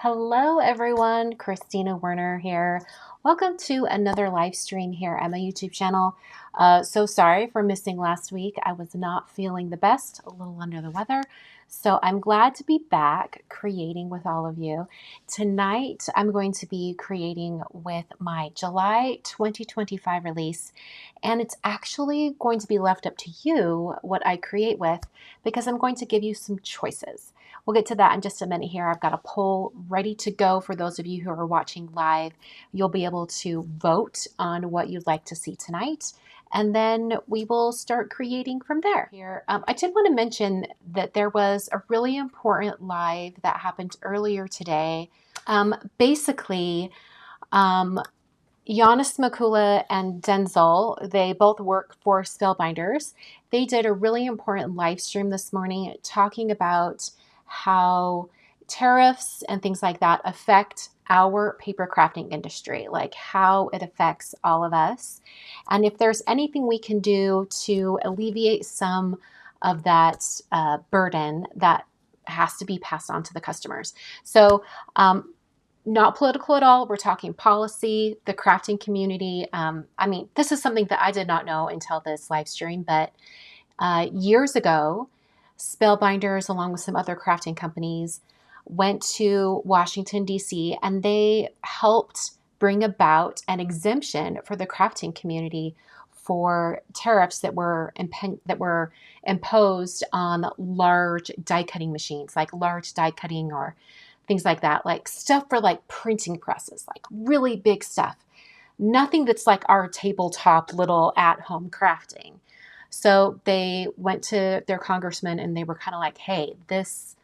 Hello everyone, Christina Werner here. Welcome to another live stream here at my YouTube channel. So sorry for missing last week. I was not feeling the best, a little under the weather. So I'm glad to be back creating with all of you. Tonight I'm going to be creating with my July 2025 release, and it's actually going to be left up to you what I create with because I'm going to give you some choices. We'll get to that in just a minute here. I've got a poll ready to go for those of you who are watching live. You'll be able to vote on what you'd like to see tonight, and then we will start creating from there. Here, I did want to mention that there was a really important live that happened earlier today. Basically, Giannis Makula and Denzel, they both work for Spellbinders. They did a really important live stream this morning talking about how tariffs and things like that affect our paper crafting industry, like how it affects all of us. And if there's anything we can do to alleviate some of that burden that has to be passed on to the customers. So, not political at all. We're talking policy, the crafting community. I mean, this is something that I did not know until this live stream, but years ago, Spellbinders, along with some other crafting companies, went to Washington, D.C., and they helped bring about an exemption for the crafting community for tariffs that were imposed on large die cutting machines, like large die cutting or things like that, like stuff for like printing presses, like really big stuff. Nothing that's like our tabletop little at-home crafting. So they went to their congressman and they were kind of like, hey, this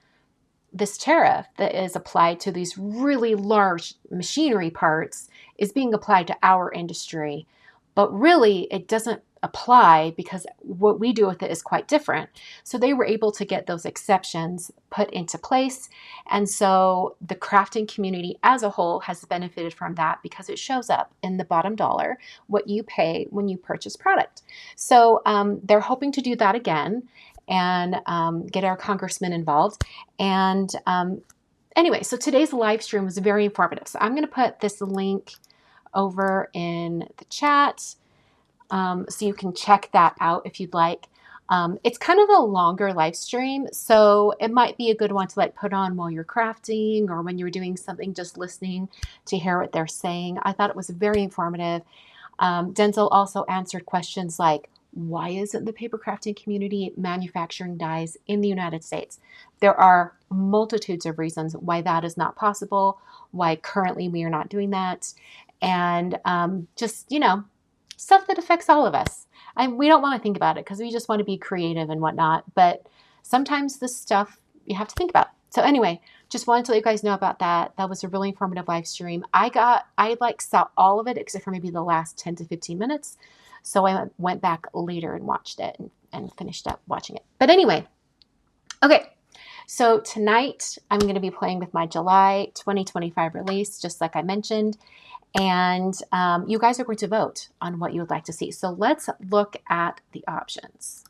tariff that is applied to these really large machinery parts is being applied to our industry. But really, it doesn't apply because what we do with it is quite different. So they were able to get those exceptions put into place. And so the crafting community as a whole has benefited from that because it shows up in the bottom dollar, what you pay when you purchase product. So they're hoping to do that again and get our congressman involved. And anyway, so today's live stream was very informative. So I'm going to put this link over in the chat. So you can check that out if you'd like. It's kind of a longer live stream, so it might be a good one to like put on while you're crafting or when you're doing something, just listening to hear what they're saying. I thought it was very informative. Denzel also answered questions like, why isn't the paper crafting community manufacturing dies in the United States? There are multitudes of reasons why that is not possible, why currently we are not doing that, and just, you know, stuff that affects all of us. We don't want to think about it because we just want to be creative and whatnot. But sometimes this stuff you have to think about. So anyway, just wanted to let you guys know about that. That was a really informative live stream. I like saw all of it except for maybe the last 10 to 15 minutes. So I went back later and watched it and finished up watching it. But anyway, okay. So tonight I'm going to be playing with my July 2025 release, just like I mentioned. And you guys are going to vote on what you would like to see. So let's look at the options.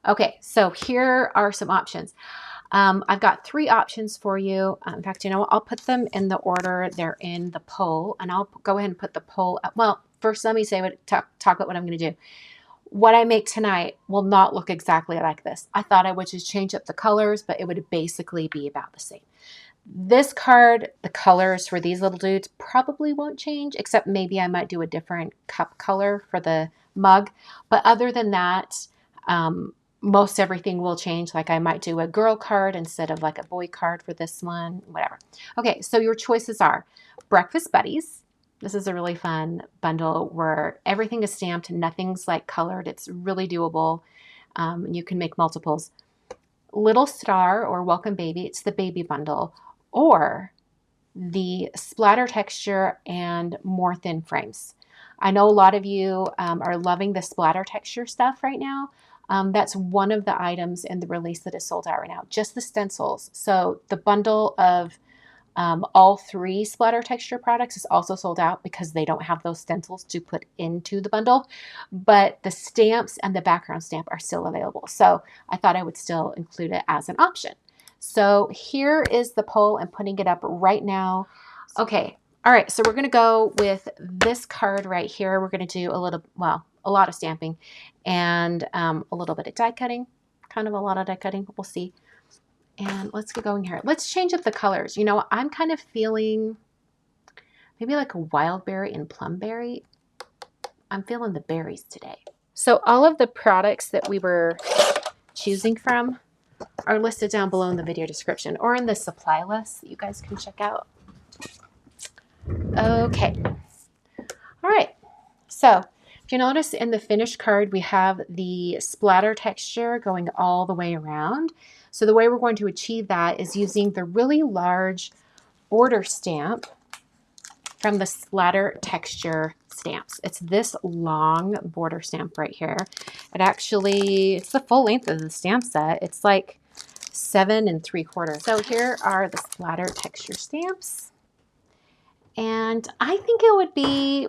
Okay, so here are some options. I've got 3 options for you. In fact, you know what? I'll put them in the order they're in the poll, and I'll go ahead and put the poll up. Well, first let me say talk about what I'm going to do. What I make tonight will not look exactly like this. I thought I would just change up the colors, but it would basically be about the same. This card, the colors for these little dudes probably won't change, except maybe I might do a different cup color for the mug. But other than that, most everything will change. Like I might do a girl card instead of like a boy card for this one, whatever. Okay, so your choices are Breakfast Buddies. This is a really fun bundle where everything is stamped and nothing's like colored. It's really doable. You can make multiples. Little Star or Welcome Baby, it's the baby bundle, or the Splatter texture and more thin frames. I know a lot of you are loving the Splatter texture stuff right now. That's one of the items in the release that is sold out right now, just the stencils. So the bundle of all 3 Splatter texture products is also sold out because they don't have those stencils to put into the bundle, but the stamps and the background stamp are still available. So I thought I would still include it as an option. So here is the poll. I'm putting it up right now. Okay. All right. So we're going to go with this card right here. We're going to do a little, well, a lot of stamping and a little bit of die cutting, kind of a lot of die cutting. We'll see. And let's get going here. Let's change up the colors. You know, I'm kind of feeling maybe like a Wildberry and Plumberry. I'm feeling the berries today. So all of the products that we were choosing from are listed down below in the video description or in the supply list that you guys can check out. Okay. All right. So if you notice in the finished card, we have the splatter texture going all the way around. So the way we're going to achieve that is using the really large border stamp from the Splatter texture stamps. It's this long border stamp right here. It actually, it's the full length of the stamp set. It's like 7 3/4. So here are the Splatter texture stamps. And I think it would be,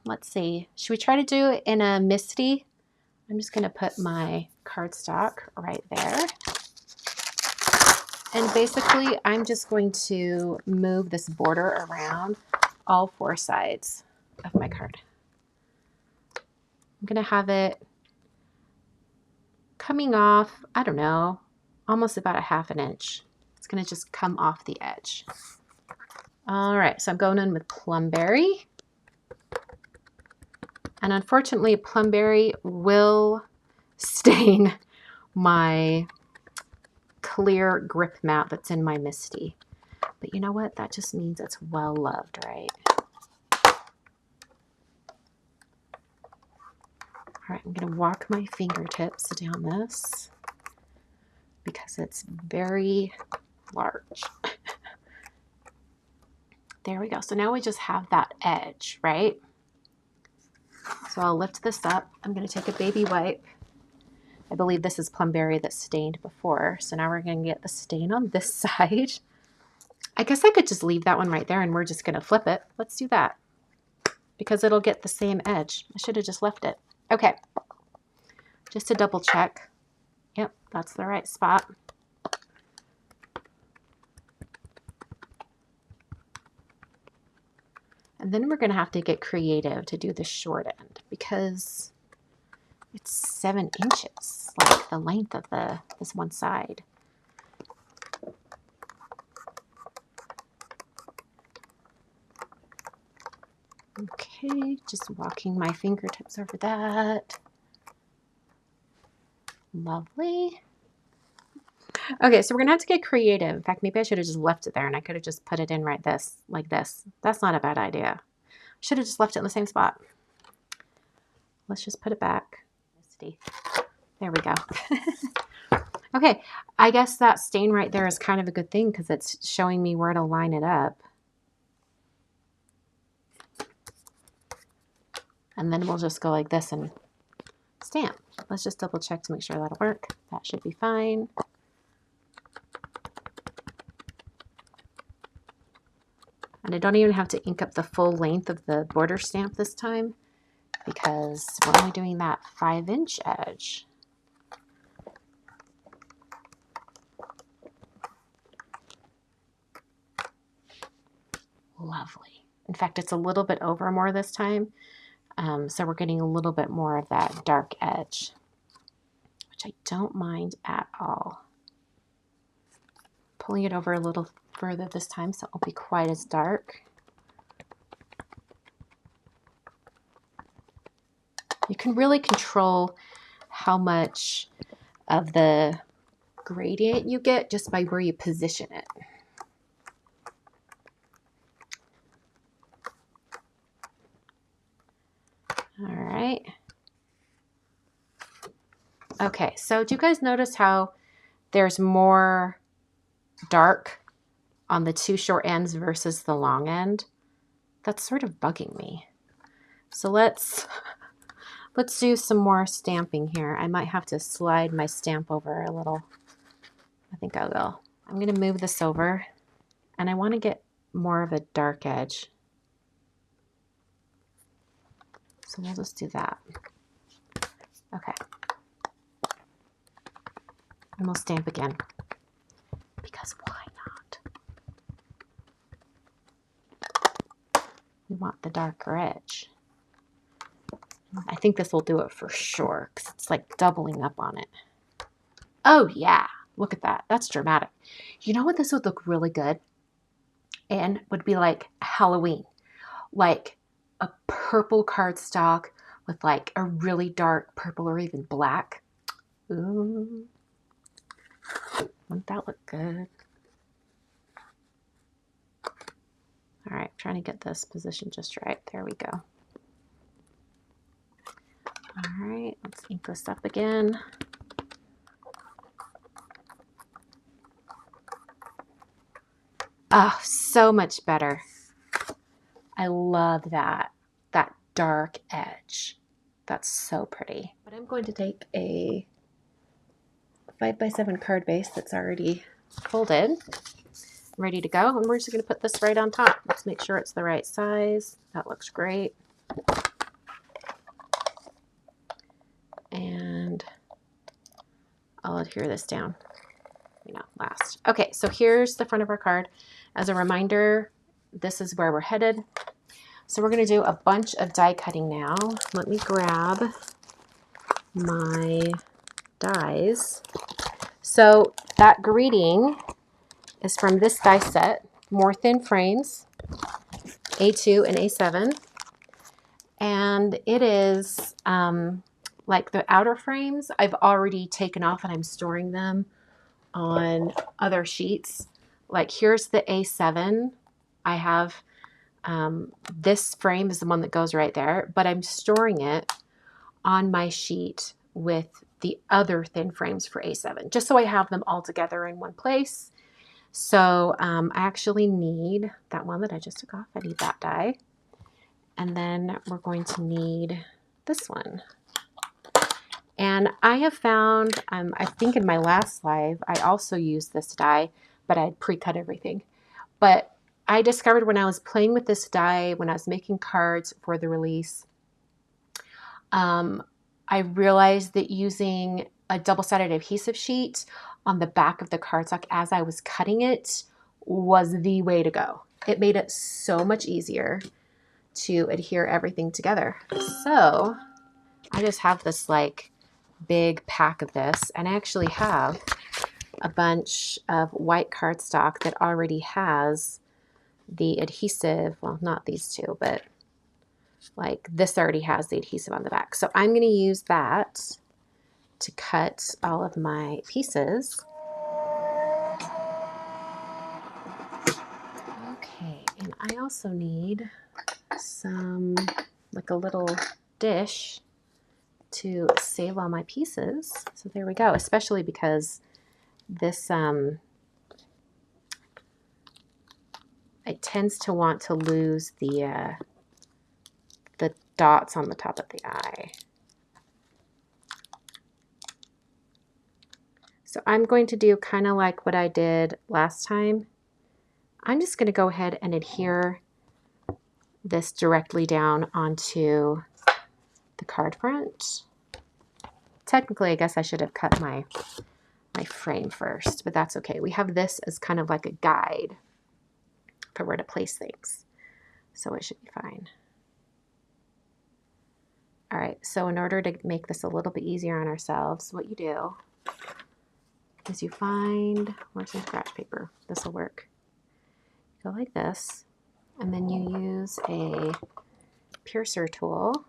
let's see, should we try to do it in a MISTI? I'm just going to put my cardstock right there. And basically, I'm just going to move this border around all 4 sides of my card. I'm going to have it coming off, I don't know, almost about a 1/2 inch. It's going to just come off the edge. All right, so I'm going in with Plumberry. And unfortunately, Plumberry will stain my clear grip mat that's in my MISTI. But you know what? That just means it's well loved, right? All right, I'm going to walk my fingertips down this because it's very large. There we go. So now we just have that edge, right? So I'll lift this up. I'm going to take a baby wipe. I believe this is Plumberry that stained before. So now we're going to get the stain on this side. I guess I could just leave that one right there and we're just going to flip it. Let's do that because it'll get the same edge. I should have just left it. Okay. Just to double check. Yep, that's the right spot. And then we're going to have to get creative to do the short end because it's 7 inches, like the length of this one side. Okay, just walking my fingertips over that. Lovely. Okay, so we're gonna have to get creative. In fact, maybe I should have just left it there and I could have just put it in right like this. That's not a bad idea. Should have just left it in the same spot. Let's just put it back. There we go. Okay, I guess that stain right there is kind of a good thing because it's showing me where to line it up. And then we'll just go like this and stamp. Let's just double check to make sure that'll work. That should be fine. And I don't even have to ink up the full length of the border stamp this time because we're only doing that 5-inch edge. Lovely. In fact, it's a little bit over more this time. So we're getting a little bit more of that dark edge, which I don't mind at all. Pulling it over a little further this time so it won't be quite as dark. You can really control how much of the gradient you get just by where you position it. All right. Okay, so do you guys notice how there's more dark on the 2 short ends versus the long end? That's sort of bugging me. So let's do some more stamping here. I might have to slide my stamp over a little. I think I will. I'm going to move this over and I want to get more of a dark edge. So we'll just do that. Okay. And we'll stamp again. because why not? We want the darker edge. I think this will do it for sure because it's like doubling up on it. Oh yeah, look at that. That's dramatic. You know what this would look really good and would be like Halloween, like a purple cardstock with like a really dark purple or even black. Ooh, wouldn't that look good? All right, trying to get this position just right. There we go. All right, let's ink this up again. Oh, so much better. I love that dark edge. That's so pretty. But I'm going to take a 5x7 card base that's already folded, ready to go, and we're just going to put this right on top. Let's make sure it's the right size. That looks great. And I'll adhere this down, last. Okay, so here's the front of our card. As a reminder, this is where we're headed. So we're going to do a bunch of die cutting now. Let me grab my dies. So that greeting is from this die set, more thin frames, A2 and A7. And it is like the outer frames I've already taken off and I'm storing them on other sheets. Like here's the A7. I have this frame is the one that goes right there, but I'm storing it on my sheet with the other thin frames for A7, just so I have them all together in one place. So I actually need that one that I just took off. I need that die. And then we're going to need this one. And I have found, I think in my last live, I also used this die, but I had pre-cut everything. But I discovered when I was playing with this die, when I was making cards for the release, I realized that using a double-sided adhesive sheet on the back of the cardstock as I was cutting it was the way to go. It made it so much easier to adhere everything together. So I just have this like big pack of this, and I actually have a bunch of white cardstock that already has the adhesive. Well, not these two, but like this already has the adhesive on the back. So I'm going to use that to cut all of my pieces. Okay, and I also need some, like a little dish to save all my pieces. So there we go, especially because this, it tends to want to lose the dots on the top of the eye. So I'm going to do kind of like what I did last time. I'm just going to go ahead and adhere this directly down onto the card front. Technically, I guess I should have cut my frame first, but that's okay. We have this as kind of like a guide for where to place things, so it should be fine. All right, so in order to make this a little bit easier on ourselves, what you do is you find, where's some scratch paper? This will work. Go like this, and then you use a piercer tool,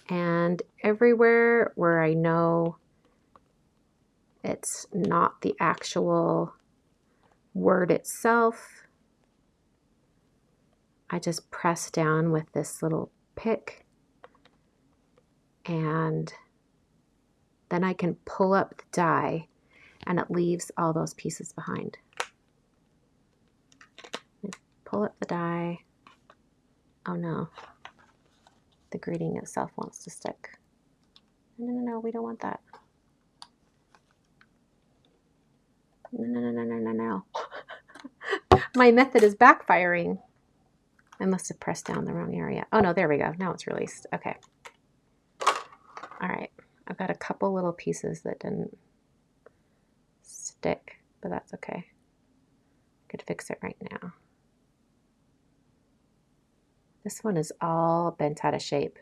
and everywhere where I know it's not the actual word itself, I just press down with this little pick, and then I can pull up the die and it leaves all those pieces behind. Pull up the die. Oh no, the greeting itself wants to stick. No, we don't want that. No. My method is backfiring. I must have pressed down the wrong area. Oh no, there we go. Now it's released. Okay. All right. I've got a couple little pieces that didn't stick stick, but that's okay. I could fix it right now. This one is all bent out of shape.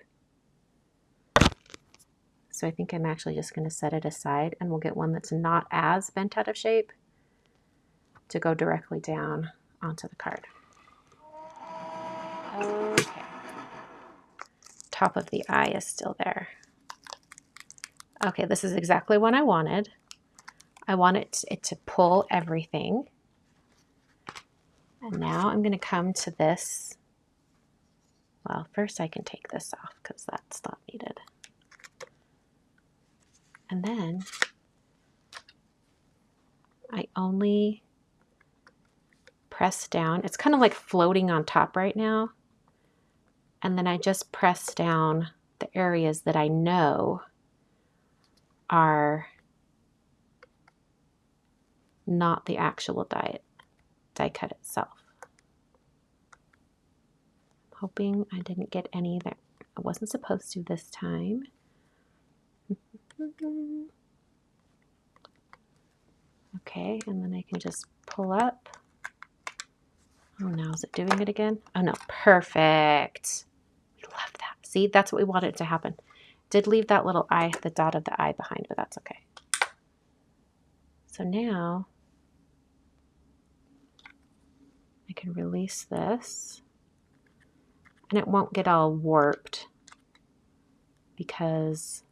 So I think I'm actually just going to set it aside, and we'll get one that's not as bent out of shape to go directly down onto the card. Okay. Top of the eye is still there. Okay, this is exactly what I wanted. I wanted it to pull everything. And now I'm going to come to this. Well, first I can take this off because that's not needed. And then I only press down. It's kind of like floating on top right now. And then I just press down the areas that I know are not the actual die cut itself. I'm hoping I didn't get any that I wasn't supposed to this time. Okay, and then I can just pull up. Oh, now is it doing it again? Oh no, perfect. Love that. See, that's what we wanted to happen. Did leave that little eye, the dot of the eye behind, but that's okay. So now I can release this, and it won't get all warped because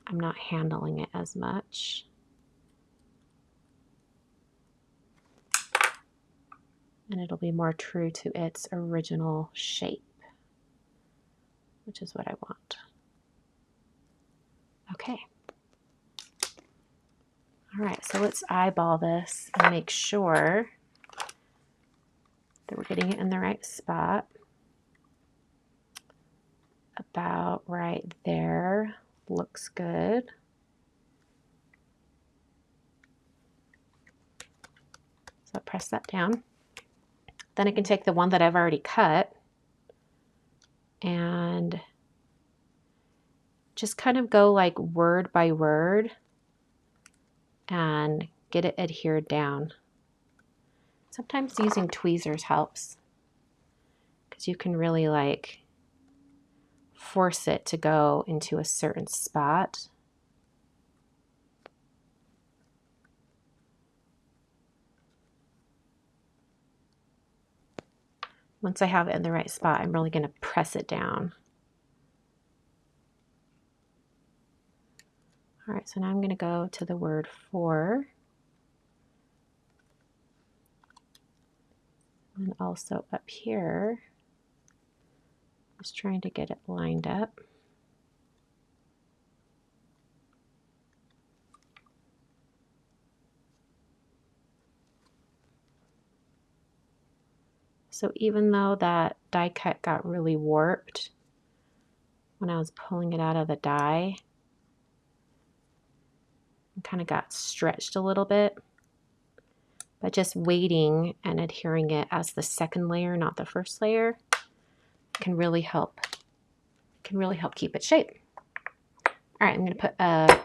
I'm not handling it as much. And it'll be more true to its original shape, which is what I want. Okay. All right, so let's eyeball this and make sure that we're getting it in the right spot. About right there. Looks good. So I'll press that down. Then I can take the one that I've already cut and just kind of go like word by word and get it adhered down. Sometimes using tweezers helps because you can really like force it to go into a certain spot. Once I have it in the right spot, I'm really going to press it down. All right, so now I'm going to go to the word for. And also up here, just trying to get it lined up. So even though that die cut got really warped when I was pulling it out of the die, it kind of got stretched a little bit. But just waiting and adhering it as the second layer, not the first layer, can really help. Keep it shape. All right, I'm going to put a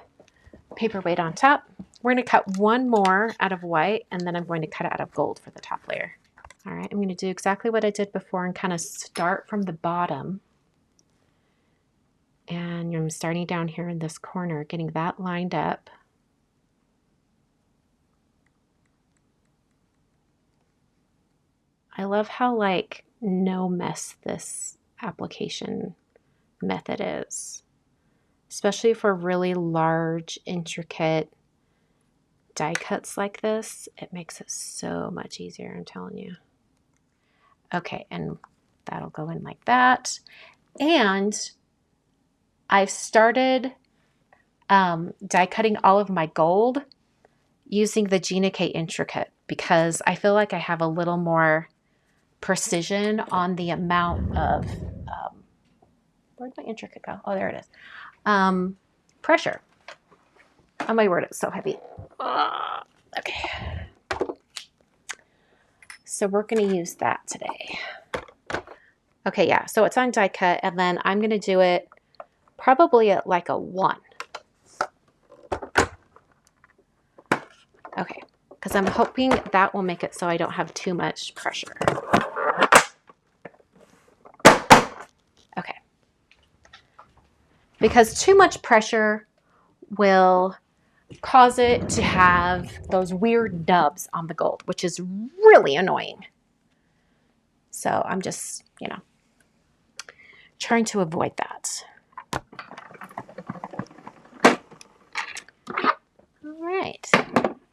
paperweight on top. We're going to cut one more out of white, and then I'm going to cut it out of gold for the top layer. All right, I'm going to do exactly what I did before and kind of start from the bottom. And I'm starting down here in this corner, getting that lined up. I love how like no mess this application method is, especially for really large, intricate die cuts like this. It makes it so much easier, I'm telling you. Okay, and that'll go in like that. And I've started die cutting all of my gold using the Gina Intri-Cut because I feel like I have a little more precision on the amount of, where'd my Intri-Cut go? Oh, there it is. Pressure. Oh my word, it's so heavy. Okay. So we're going to use that today. Okay, yeah, so it's on die cut, and then I'm going to do it probably at like a 1. Okay, because I'm hoping that will make it so I don't have too much pressure. Okay. Because too much pressure will cause it to have those weird nubs on the gold, which is really annoying. So I'm just, you know, trying to avoid that. All right,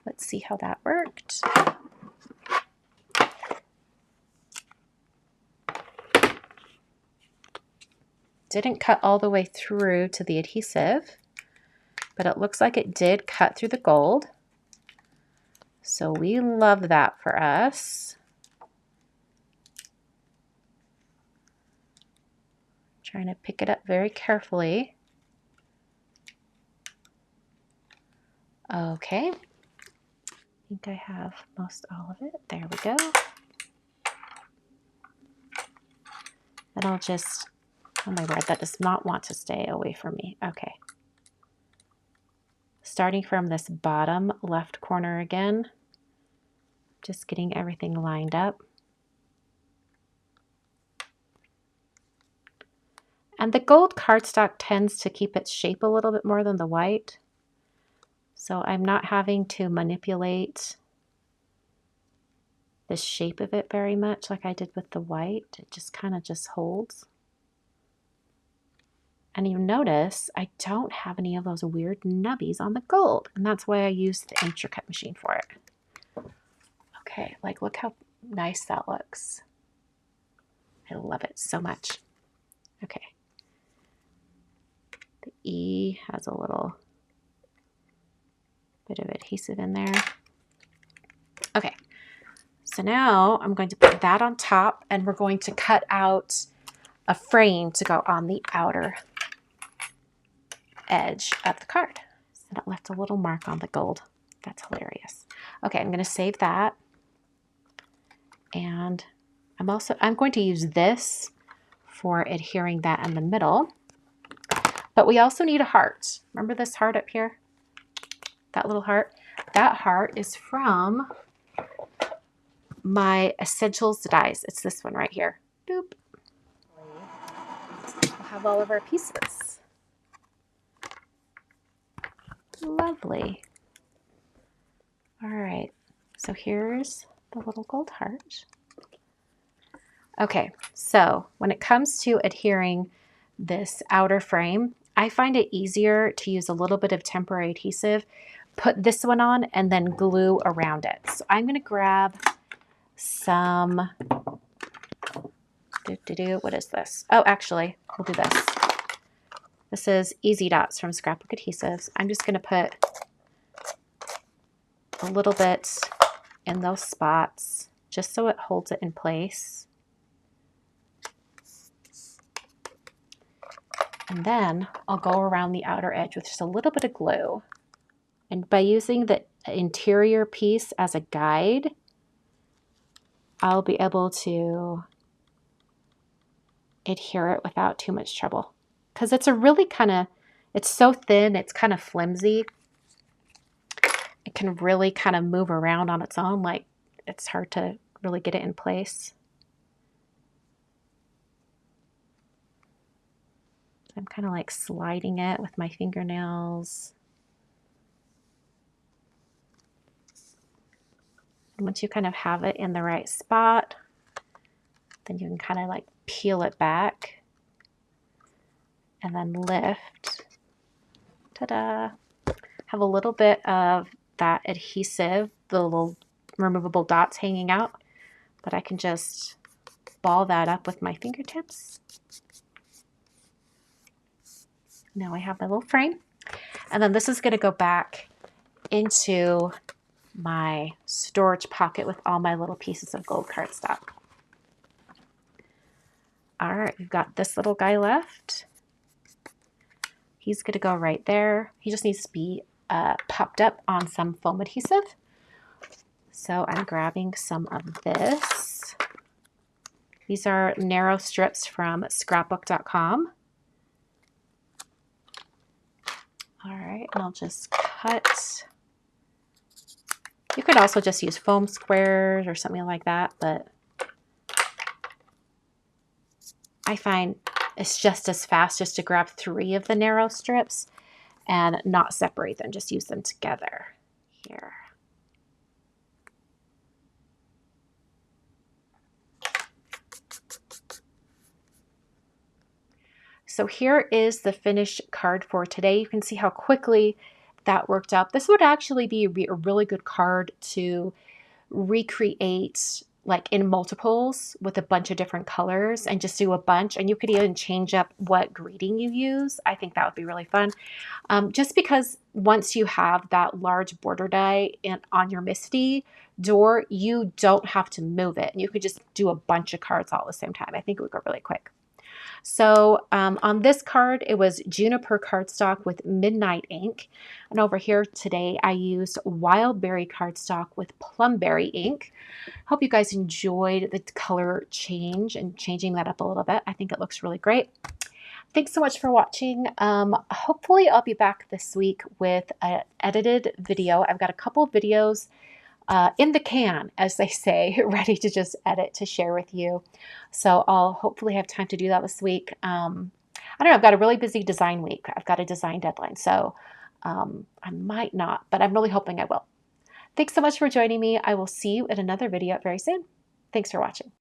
let's see how that worked. Didn't cut all the way through to the adhesive, but it looks like it did cut through the gold. So we love that for us. Trying to pick it up very carefully. Okay. I think I have most all of it. There we go. And I'll just, oh my word, that does not want to stay away from me. Okay. Starting from this bottom left corner again, just getting everything lined up. And the gold cardstock tends to keep its shape a little bit more than the white. So I'm not having to manipulate the shape of it very much like I did with the white. It just kind of just holds. And you notice I don't have any of those weird nubbies on the gold. And that's why I used the Intri-Cut machine for it. Okay, like look how nice that looks. I love it so much. Okay. The E has a little bit of adhesive in there. Okay, so now I'm going to put that on top and we're going to cut out a frame to go on the outer edge of the card. So that left a little mark on the gold. That's hilarious. Okay, I'm going to save that. And I'm going to use this for adhering that in the middle. But we also need a heart. Remember this heart up here? That little heart? That heart is from my Essentials dies. It's this one right here. Boop. We'll have all of our pieces. Lovely. All right, so here's the little gold heart. Okay, so when it comes to adhering this outer frame, I find it easier to use a little bit of temporary adhesive, put this one on, and then glue around it. So I'm going to grab some, what is this? Oh, actually, we'll do this. This is Easy Dots from Scrapbook Adhesives. I'm just going to put a little bit in those spots just so it holds it in place. And then I'll go around the outer edge with just a little bit of glue. And by using the interior piece as a guide, I'll be able to adhere it without too much trouble. Because it's a really it's so thin, it's kind of flimsy. It can really kind of move around on its own, like it's hard to really get it in place. I'm kind of like sliding it with my fingernails. And once you kind of have it in the right spot, then you can kind of like peel it back and then lift. Ta-da! Have a little bit of that adhesive, the little removable dots hanging out, but I can just ball that up with my fingertips. Now I have my little frame, and then this is going to go back into my storage pocket with all my little pieces of gold cardstock. All right, we've got this little guy left. He's going to go right there. He just needs to be popped up on some foam adhesive. So I'm grabbing some of this. These are narrow strips from scrapbook.com. All right, and I'll just cut You could also just use foam squares or something like that, but I find it's just as fast just to grab 3 of the narrow strips and not separate them, just use them together here. So here is the finished card for today. You can see how quickly that worked out. This would actually be a really good card to recreate like in multiples with a bunch of different colors and just do a bunch. And you could even change up what greeting you use. I think that would be really fun. Just because once you have that large border die on your MISTI door, you don't have to move it. You could just do a bunch of cards all at the same time. I think it would go really quick. So on this card, it was Juniper cardstock with Midnight ink. And over here today, I used Wildberry cardstock with Plumberry ink. Hope you guys enjoyed the color change and changing that up a little bit. I think it looks really great. Thanks so much for watching. Hopefully I'll be back this week with an edited video. I've got a couple of videos in the can, as they say, ready to just edit to share with you. So I'll hopefully have time to do that this week. I don't know, I've got a really busy design week. I've got a design deadline, so I might not, but I'm really hoping I will. Thanks so much for joining me. I will see you in another video very soon. Thanks for watching.